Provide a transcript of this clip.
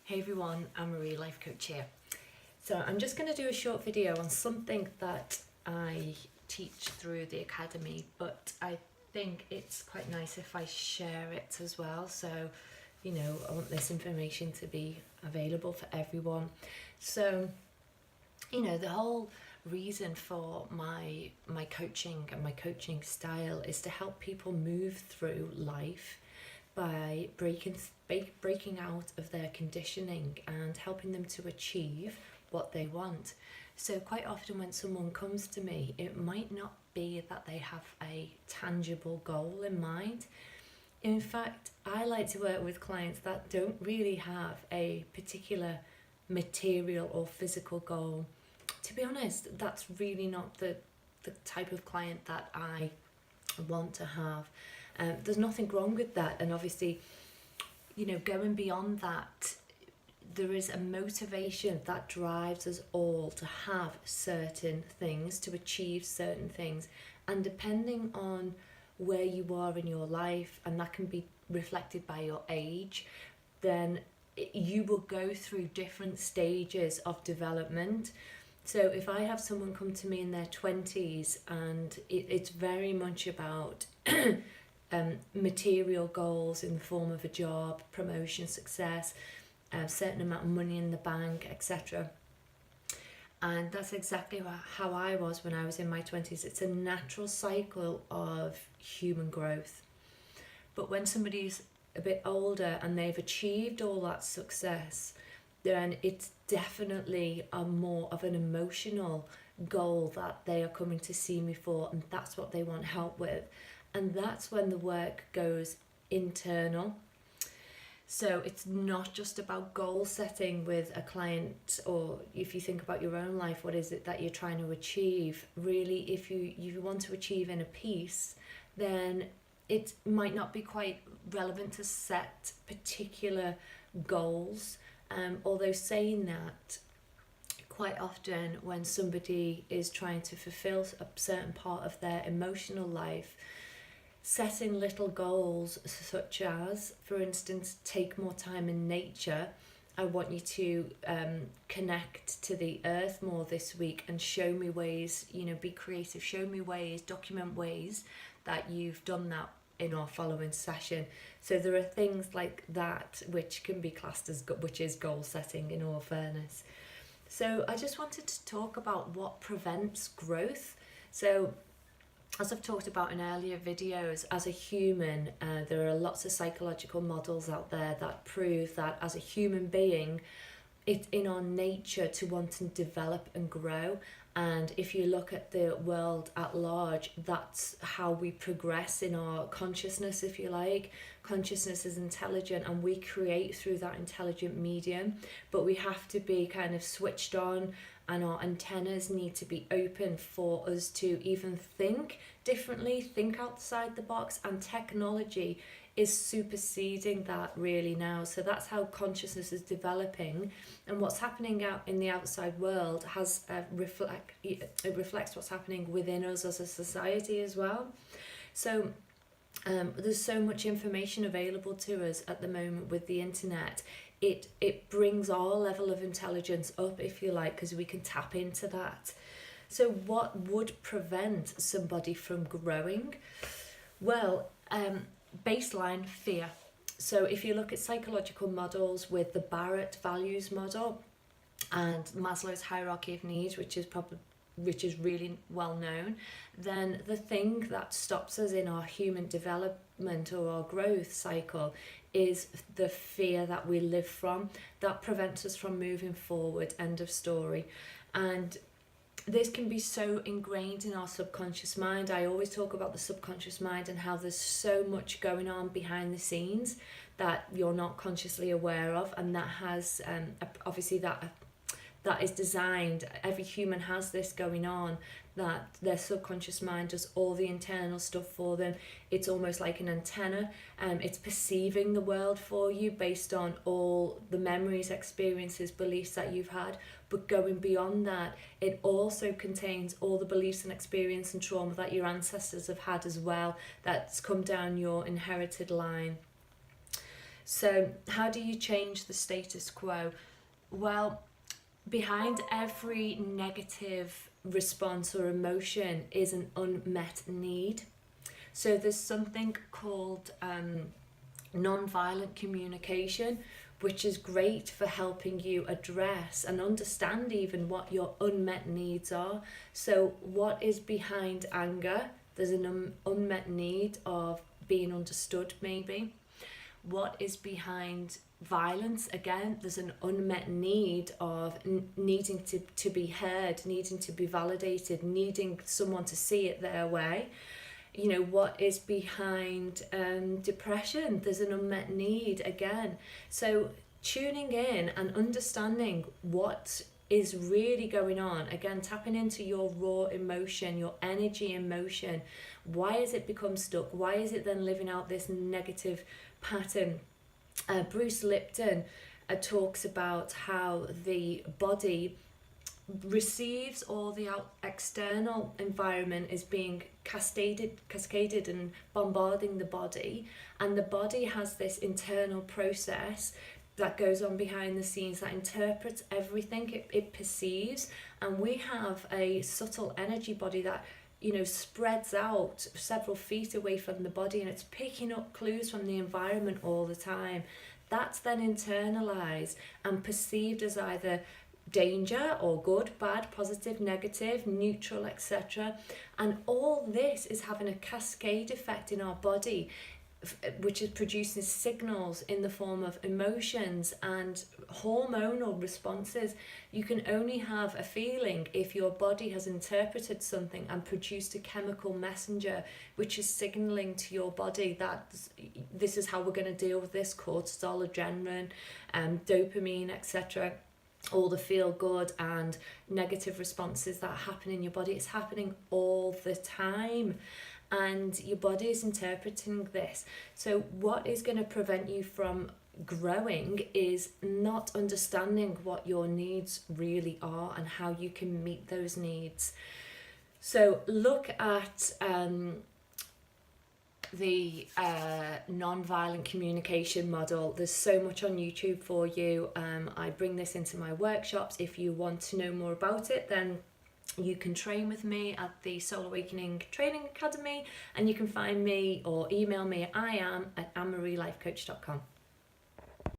Hey everyone, I'm Marie, life coach here. So I'm just going to do a short video on something that I teach through the academy, but I think it's quite nice if I share it as well. So, I want this information to be available for everyone. So, the whole reason for my coaching and my coaching style is to help people move through life by breaking out of their conditioning and helping them to achieve what they want. So quite often when someone comes to me, it might not be that they have a tangible goal in mind. In fact, I like to work with clients that don't really have a particular material or physical goal. To be honest, that's really not the type of client that I want to have. There's nothing wrong with that, and obviously, going beyond that, there is a motivation that drives us all to have certain things, to achieve certain things, and depending on where you are in your life, and that can be reflected by your age, then you will go through different stages of development. So if I have someone come to me in their 20s and it's very much about material goals in the form of a job, promotion, success, a certain amount of money in the bank, etc. And that's exactly how I was when I was in my 20s. It's a natural cycle of human growth. But when somebody's a bit older and they've achieved all that success, then it's definitely a more of an emotional goal that they are coming to see me for, and that's what they want help with. And that's when the work goes internal. So it's not just about goal setting with a client, or if you think about your own life, what is it that you're trying to achieve? Really, if you want to achieve inner peace, then it might not be quite relevant to set particular goals. Although saying that, quite often when somebody is trying to fulfill a certain part of their emotional life, setting little goals such as, for instance, take more time in nature. I want you to connect to the earth more this week and show me ways, be creative, show me ways, document ways that you've done that in our following session. So there are things like that which can be classed as which is goal setting, in all fairness. So I just wanted to talk about what prevents growth. So as I've talked about in earlier videos, as a human, there are lots of psychological models out there that prove that as a human being, it's in our nature to want to develop and grow. And if you look at the world at large, that's how we progress in our consciousness, if you like. Consciousness is intelligent and we create through that intelligent medium, but we have to be kind of switched on, and our antennas need to be open for us to even think differently, think outside the box, and technology is superseding that really now. So that's how consciousness is developing, and what's happening out in the outside world has it reflects what's happening within us as a society as well. So there's so much information available to us at the moment with the internet. It brings our level of intelligence up, if you like, because we can tap into that. So what would prevent somebody from growing? Well, baseline fear. So if you look at psychological models with the Barrett values model and Maslow's hierarchy of needs, which is really well known, then the thing that stops us in our human development or our growth cycle is the fear that we live from, that prevents us from moving forward. End of story. And this can be so ingrained in our subconscious mind. I always talk about the subconscious mind and how there's so much going on behind the scenes that you're not consciously aware of, and that has obviously that is designed. Every human has this going on, that their subconscious mind does all the internal stuff for them. It's almost like an antenna. It's perceiving the world for you based on all the memories, experiences, beliefs that you've had. But going beyond that, it also contains all the beliefs and experience and trauma that your ancestors have had as well, that's come down your inherited line. So how do you change the status quo? Well, behind every negative response or emotion is an unmet need. So there's something called non-violent communication, which is great for helping you address and understand even what your unmet needs are. So what is behind anger? There's an unmet need of being understood, maybe. What is behind violence? Again, there's an unmet need of needing to be heard, needing to be validated, needing someone to see it their way. You know, what is behind depression? There's an unmet need again. So tuning in and understanding what is really going on, again, tapping into your raw emotion, your energy emotion. Why has it become stuck? Why is it then living out this negative pattern? Bruce Lipton talks about how the body receives all the external environment is being cascaded and bombarding the body, and the body has this internal process that goes on behind the scenes that interprets everything it perceives. And we have a subtle energy body that, you know, spreads out several feet away from the body, and it's picking up clues from the environment all the time. That's then internalized and perceived as either danger or good, bad, positive, negative, neutral, etc. And all this is having a cascade effect in our body, which is producing signals in the form of emotions and hormonal responses. You can only have a feeling if your body has interpreted something and produced a chemical messenger which is signaling to your body that this is how we're going to deal with this: cortisol, adrenaline, dopamine, etc. All the feel good and negative responses that happen in your body. It's happening all the time, and your body is interpreting this. So what is going to prevent you from growing is not understanding what your needs really are and how you can meet those needs. So look at the non-violent communication model. There's so much on YouTube for you. I bring this into my workshops. If you want to know more about it, then you can train with me at the Soul Awakening Training Academy, and you can find me or email me at iam@annemarielifecoach.com.